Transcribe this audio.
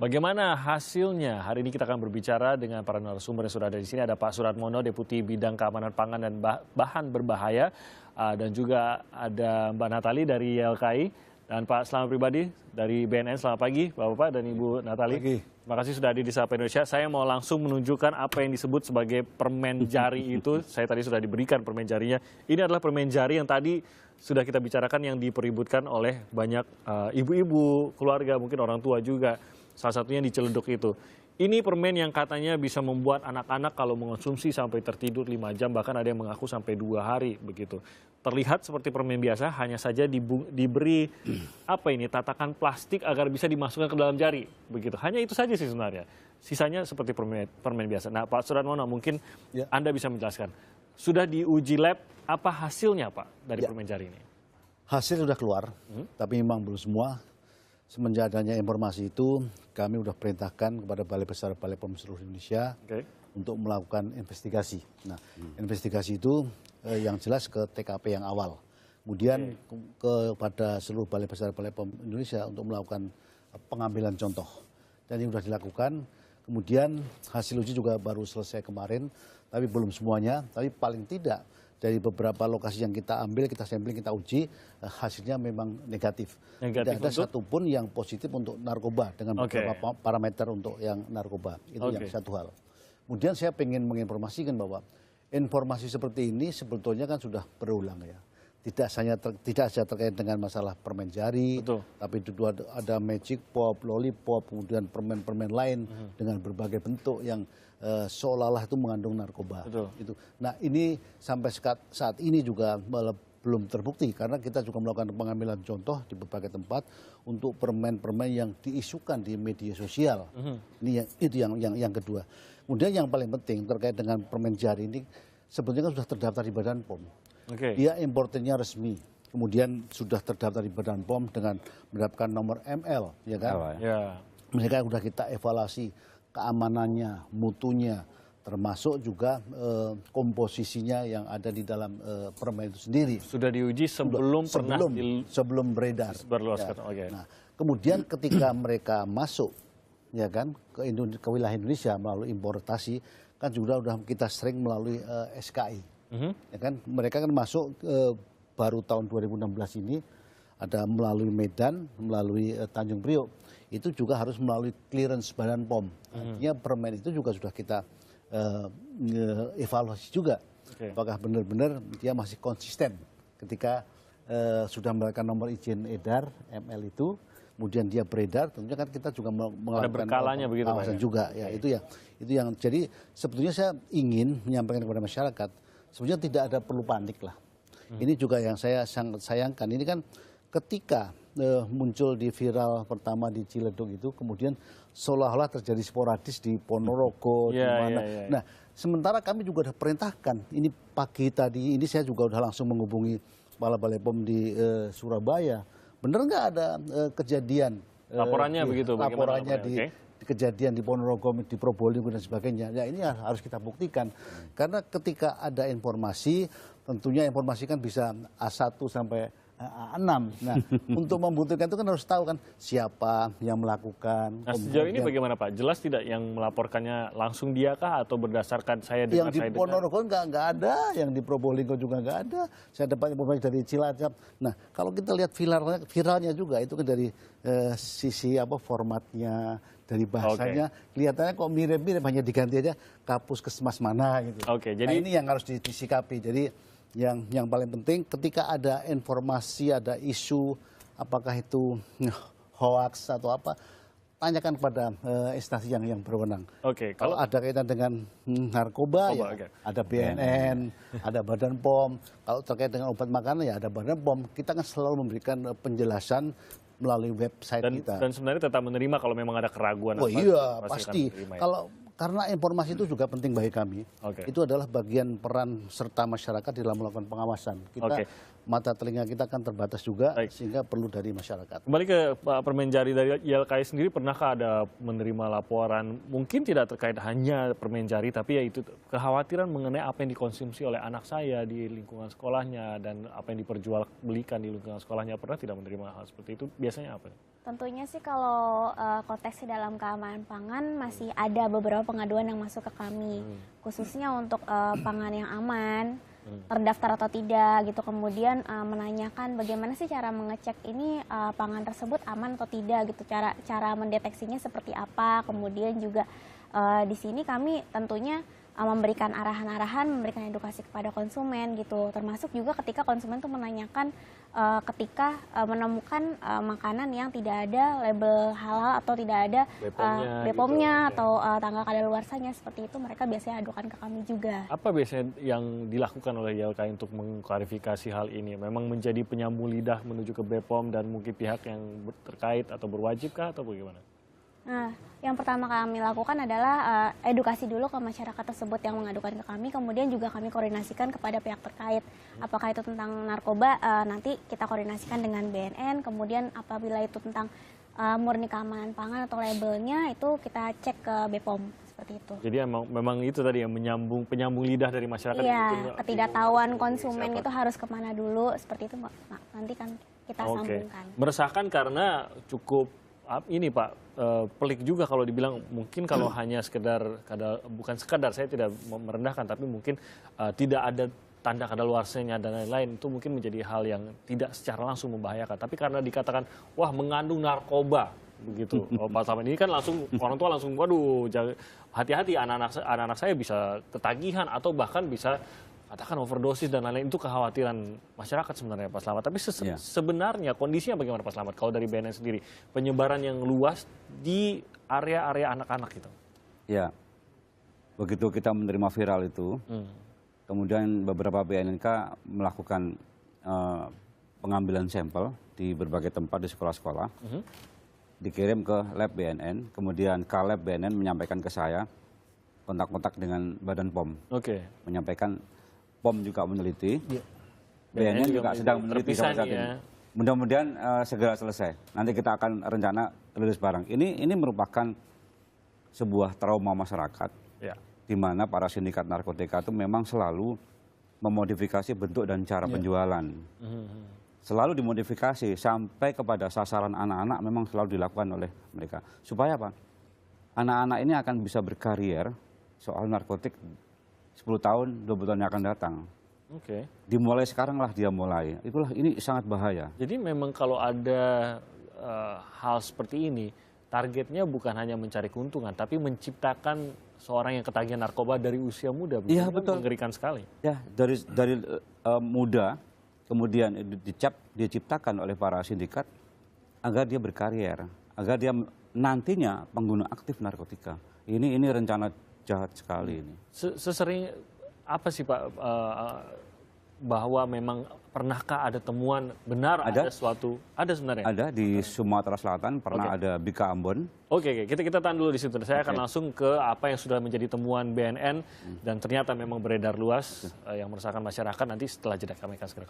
Bagaimana hasilnya? Hari ini kita akan berbicara dengan para narasumber yang sudah ada di sini. Ada Pak Suratmono, Deputi Bidang Keamanan Pangan dan Bahan Berbahaya. Dan juga ada Mbak Natali dari YLKI. Dan Pak Selamat Pribadi dari BNN. Selamat pagi Bapak-Bapak dan Ibu Natali. Pagi. Terima kasih sudah hadir di Sapa Indonesia. Saya mau langsung menunjukkan apa yang disebut sebagai permen jari itu. Saya tadi sudah diberikan permen jarinya. Ini adalah permen jari yang tadi sudah kita bicarakan yang dipeributkan oleh banyak ibu-ibu, keluarga, mungkin orang tua juga. Salah satunya di Ciledug itu. Ini permen yang katanya bisa membuat anak-anak kalau mengonsumsi sampai tertidur 5 jam, bahkan ada yang mengaku sampai 2 hari begitu. Terlihat seperti permen biasa, hanya saja diberi tatakan plastik agar bisa dimasukkan ke dalam jari begitu. Hanya itu saja sih sebenarnya. Sisanya seperti permen biasa. Nah, Pak Suratmono, mungkin Anda bisa menjelaskan. Sudah diuji lab, apa hasilnya Pak dari permen jari ini? Hasil sudah keluar, tapi memang belum semua. Semenjak adanya informasi itu, kami sudah perintahkan kepada Balai Besar Balai POM seluruh Indonesia untuk melakukan investigasi. Nah, investigasi itu yang jelas ke TKP yang awal. Kemudian kepada seluruh Balai Besar Balai POM Indonesia untuk melakukan pengambilan contoh. Dan ini sudah dilakukan. Kemudian hasil uji juga baru selesai kemarin, tapi belum semuanya. Tapi paling tidak dari beberapa lokasi yang kita ambil, kita sampling, kita uji, hasilnya memang negatif. Tidak ada satupun yang positif untuk narkoba dengan beberapa parameter untuk yang narkoba. Itu yang satu hal. Kemudian saya ingin menginformasikan bahwa informasi seperti ini sebetulnya kan sudah berulang ya. Tidak saja terkait dengan masalah permen jari, tapi juga ada magic pop, lollipop, kemudian permen-permen lain dengan berbagai bentuk yang seolah-olah itu mengandung narkoba. Itu. Nah, ini sampai saat ini juga belum terbukti karena kita juga melakukan pengambilan contoh di berbagai tempat untuk permen-permen yang diisukan di media sosial. Itu yang kedua. Kemudian yang paling penting terkait dengan permen jari ini sebetulnya kan sudah terdaftar di Badan POM. Dia importernya resmi, kemudian sudah terdaftar di Badan POM dengan mendapatkan nomor ML, ya kan? Mereka sudah kita evaluasi keamanannya, mutunya, termasuk juga komposisinya yang ada di dalam permen itu sendiri. Sudah diuji sebelum beredar. Nah, kemudian ketika mereka masuk, ya kan, ke wilayah Indonesia melalui importasi, kan juga sudah kita sering melalui SKI. Ya kan, mereka kan masuk baru tahun 2016 ini ada melalui Medan, melalui Tanjung Priok. Itu juga harus melalui clearance Badan POM. Artinya permen itu juga sudah kita evaluasi juga. Apakah benar-benar dia masih konsisten ketika sudah mendapatkan nomor izin edar ML itu, kemudian dia beredar, tentunya kan kita juga melakukan pengawasan juga. Ya, itu yang jadi sebetulnya saya ingin menyampaikan kepada masyarakat. Sebenarnya tidak ada perlu panik lah. Ini juga yang saya sangat sayangkan. Ini kan ketika muncul di viral pertama di Ciledug itu, kemudian seolah-olah terjadi sporadis di Ponorogo, di mana. Nah, sementara kami juga sudah perintahkan. Ini pagi tadi, ini saya juga sudah langsung menghubungi Kepala Balai POM di Surabaya. Benar nggak ada kejadian? Laporannya begitu? Laporannya di kejadian di Ponorogo, di Probolinggo dan sebagainya. Ya, ini harus kita buktikan. Karena ketika ada informasi, tentunya informasi kan bisa A1 sampai A6. Nah, untuk membuktikan itu kan harus tahu kan siapa yang melakukan. Nah, sejauh ini bagaimana Pak? Jelas tidak yang melaporkannya langsung dia kah atau berdasarkan saya dengar? Yang di Ponorogo nggak ada, yang di Probolinggo juga nggak ada. Saya dapat informasi dari Cilacap. Nah, kalau kita lihat viralnya juga itu kan dari sisi formatnya, dari bahasanya, kelihatannya kok mirip-mirip, hanya diganti aja Kapuskesmas mana gitu. Jadi nah, ini yang harus disikapi. Jadi yang paling penting ketika ada informasi, ada isu, apakah itu hoax atau apa, tanyakan kepada instansi yang berwenang. Kalau ada kaitan dengan narkoba, ada BNN, ada Badan POM. Kalau terkait dengan obat makanan, ya ada Badan POM. Kita kan selalu memberikan penjelasan melalui website kita. Dan sebenarnya tetap menerima kalau memang ada keraguan. Oh iya, pasti. Karena informasi itu juga penting bagi kami. Itu adalah bagian peran serta masyarakat dalam melakukan pengawasan. Kita mata telinga kita kan terbatas juga, sehingga perlu dari masyarakat. Kembali ke permen jari dari YLKI sendiri, pernahkah ada menerima laporan, mungkin tidak terkait hanya permen jari, tapi yaitu kekhawatiran mengenai apa yang dikonsumsi oleh anak saya di lingkungan sekolahnya dan apa yang diperjualbelikan di lingkungan sekolahnya, pernah tidak menerima hal seperti itu? Biasanya apa? Tentunya sih kalau konteksnya dalam keamanan pangan masih ada beberapa pengaduan yang masuk ke kami, khususnya untuk pangan yang aman, terdaftar atau tidak gitu. Kemudian menanyakan bagaimana sih cara mengecek ini pangan tersebut aman atau tidak gitu, cara mendeteksinya seperti apa. Kemudian juga di sini kami tentunya memberikan arahan-arahan, memberikan edukasi kepada konsumen gitu. Termasuk juga ketika konsumen tuh menanyakan ketika menemukan makanan yang tidak ada label halal atau tidak ada BPOM-nya gitu. atau tanggal kadaluarsanya, seperti itu mereka biasanya adukan ke kami juga. Apa biasanya yang dilakukan oleh YLKI untuk mengklarifikasi hal ini? Memang menjadi penyambung lidah menuju ke BPOM dan mungkin pihak yang terkait atau berwajib kah atau bagaimana? Nah, yang pertama kami lakukan adalah edukasi dulu ke masyarakat tersebut yang mengadukan ke kami, kemudian juga kami koordinasikan kepada pihak terkait. Apakah itu tentang narkoba, nanti kita koordinasikan dengan BNN, kemudian apabila itu tentang murni keamanan pangan atau labelnya, itu kita cek ke BPOM, seperti itu. Jadi memang itu tadi yang penyambung lidah dari masyarakat. Iya, ketidaktahuan konsumen itu harus kemana dulu, seperti itu nanti kan kita sambungkan. Meresahkan karena cukup ini Pak, pelik juga kalau dibilang mungkin kalau hanya sekedar bukan sekadar, saya tidak merendahkan, tapi mungkin tidak ada tanda kadaluarsanya dan lain-lain, itu mungkin menjadi hal yang tidak secara langsung membahayakan. Tapi karena dikatakan wah mengandung narkoba begitu, Pak Slamet ini kan langsung orang tua langsung waduh hati-hati, anak-anak saya bisa ketagihan atau bahkan bisa katakan overdosis dan lain-lain. Itu kekhawatiran masyarakat sebenarnya Pak Slamet. Tapi sebenarnya kondisinya bagaimana Pak Slamet kalau dari BNN sendiri, penyebaran yang luas di area-area anak-anak itu? Ya, begitu kita menerima viral itu, kemudian beberapa BNNK melakukan pengambilan sampel di berbagai tempat di sekolah-sekolah, dikirim ke lab BNN, kemudian ke lab BNN menyampaikan ke saya, kontak-kontak dengan Badan POM, menyampaikan POM juga meneliti, BNN juga sedang meneliti sampai saat ini. Mudah-mudahan segera selesai. Nanti kita akan rencana rilis barang. Ini merupakan sebuah trauma masyarakat, di mana para sindikat narkotika itu memang selalu memodifikasi bentuk dan cara penjualan. Selalu dimodifikasi sampai kepada sasaran anak-anak memang selalu dilakukan oleh mereka. Supaya apa? Anak-anak ini akan bisa berkarier soal narkotik 10 tahun, 20 tahun yang akan datang. Dimulai sekarang lah dia mulai. Ini sangat bahaya. Jadi memang kalau ada hal seperti ini, targetnya bukan hanya mencari keuntungan, tapi menciptakan seorang yang ketagihan narkoba dari usia muda. Iya, betul. Mengerikan sekali. Ya, dari muda, kemudian diciptakan oleh para sindikat agar dia berkarier, agar dia nantinya pengguna aktif narkotika. Ini rencana jahat sekali ini. Sesering apa sih Pak, bahwa memang pernahkah ada temuan benar ada sesuatu, ada sebenarnya? Ada di Sumatera Selatan, pernah ada Bika Ambon. Kita tahan dulu di situ. Saya akan langsung ke apa yang sudah menjadi temuan BNN dan ternyata memang beredar luas yang meresahkan masyarakat. Nanti setelah jeda kami akan segera kembali.